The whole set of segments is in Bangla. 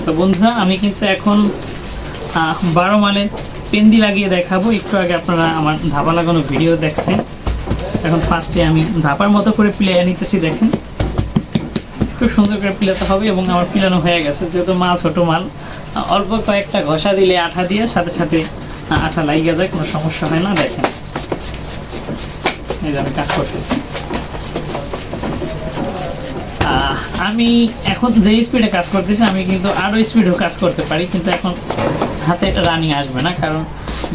তো বন্ধুরা আমি কিন্তু এখন 12 মালে পেন্দি লাগিয়ে দেখাবো। একটু আগে আপনারা আমার ধাপা লাগানো ভিডিও দেখছেন। এখন ফার্স্টে আমি ধাপার মতো করে পিলিয়ে নিতেছি। দেখেন খুব সুন্দর করে পিলাতে হবে এবং আমার পিলানো হয়ে গেছে। যেহেতু মাল ছোট মাল, অল্প কয়েকটা ঘষা দিলে আঠা দিয়ে সাথে সাথে আঠা লাগিয়ে যায়, কোনো সমস্যা হয় না। দেখেন এই যে আমি কাজ করতেছি। আমি এখন যে স্পিডে কাজ করতেছি আমি কিন্তু আরও স্পিডেও কাজ করতে পারি, কিন্তু এখন হাতে রানিং আসবে না, কারণ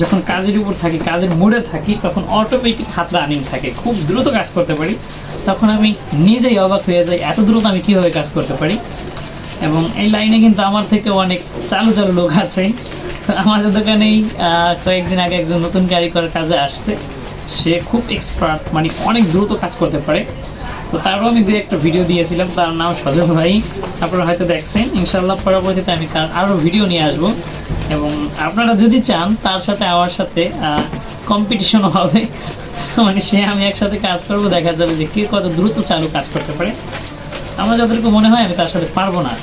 যখন কাজের উপর থাকি, কাজের মোড়ে থাকি, তখন অটোমেটিক হাত রানিং থাকে, খুব দ্রুত কাজ করতে পারি। তখন আমি নিজেই অবাক হয়ে যাই এত দ্রুত আমি কীভাবে কাজ করতে পারি। এবং এই লাইনে কিন্তু আমার থেকে অনেক চালু চালু লোক আছে। তো আমাদের দোকানেই কয়েকদিন আগে একজন নতুন কারিগর কাজে আসছে, সে খুব এক্সপার্ট, মানে অনেক দ্রুত কাজ করতে পারে। তো তারও আমি দু একটা ভিডিও দিয়েছিলাম, তার নাম সজল ভাই, আপনারা হয়তো দেখছেন। ইনশাল্লাহ পরবর্তীতে আমি তার আরও ভিডিও নিয়ে আসবো, এবং আপনারা যদি চান তার সাথে আমার সাথে কম্পিটিশনও হবে। মানে সে আমি একসাথে কাজ করবো, দেখা যাবে যে কে কত দ্রুত চালু কাজ করতে পারে। আমার যতটুকু মনে হয় আমি তার সাথে পারবো না।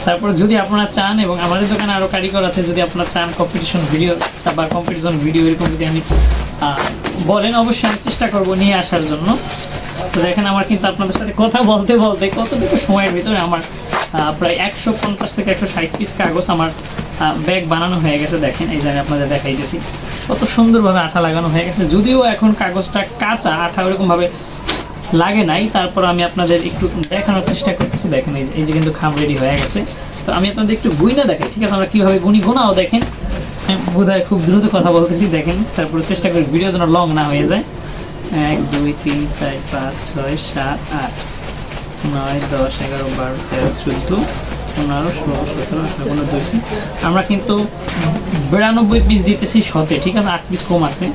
তারপর যদি আপনারা চান, এবং আমাদের দোকানে আরও কারিগর আছে, যদি আপনারা চান কম্পিটিশন ভিডিও বা কম্পিটিশন ভিডিও এরকম যদি আমি বলেন, অবশ্যই আমি চেষ্টা করবো নিয়ে আসার জন্য। তো দেখেন আমার কিন্তু আপনাদের সাথে কথা বলতে বলতে কতটুকু সময়ের ভিতরে আমার প্রায় 150 থেকে 160 পিস কাগজ আমার ব্যাগ বানানো হয়ে গেছে। দেখেন এই যে আমি আপনাদের দেখাইতেছি কত সুন্দরভাবে আঠা লাগানো হয়ে গেছে। যদিও এখন কাগজটা কাঁচা, আঠা ওরকমভাবে লাগে নাই, তারপর আমি আপনাদের একটু দেখানোর চেষ্টা করতেছি। দেখেন এই যে কিন্তু খাম রেডি হয়ে গেছে। তো আমি আপনাদের একটু গুইনা দেখাই, ঠিক আছে? আমরা কীভাবে গোনাও দেখেন। আমি বোধহয় খুব দ্রুত কথা বলতেছি। দেখেন তারপরে চেষ্টা করি ভিডিও যেন লং না হয়ে যায়। 1 2 3 4 5 6 7 8 9 10 11 12 13 14 15 16 17 18 19 20। আমরা কিন্তু 92 পিস দিতেছি শতে, ঠিক আছে? 8 পিস কম আছে।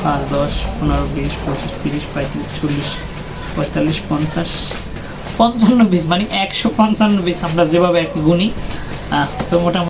5 10 15 20 25 30 35 40 45 50 55 পিস, মানে 155 পিস আমরা যেভাবে গুনি। তো মোটামুটি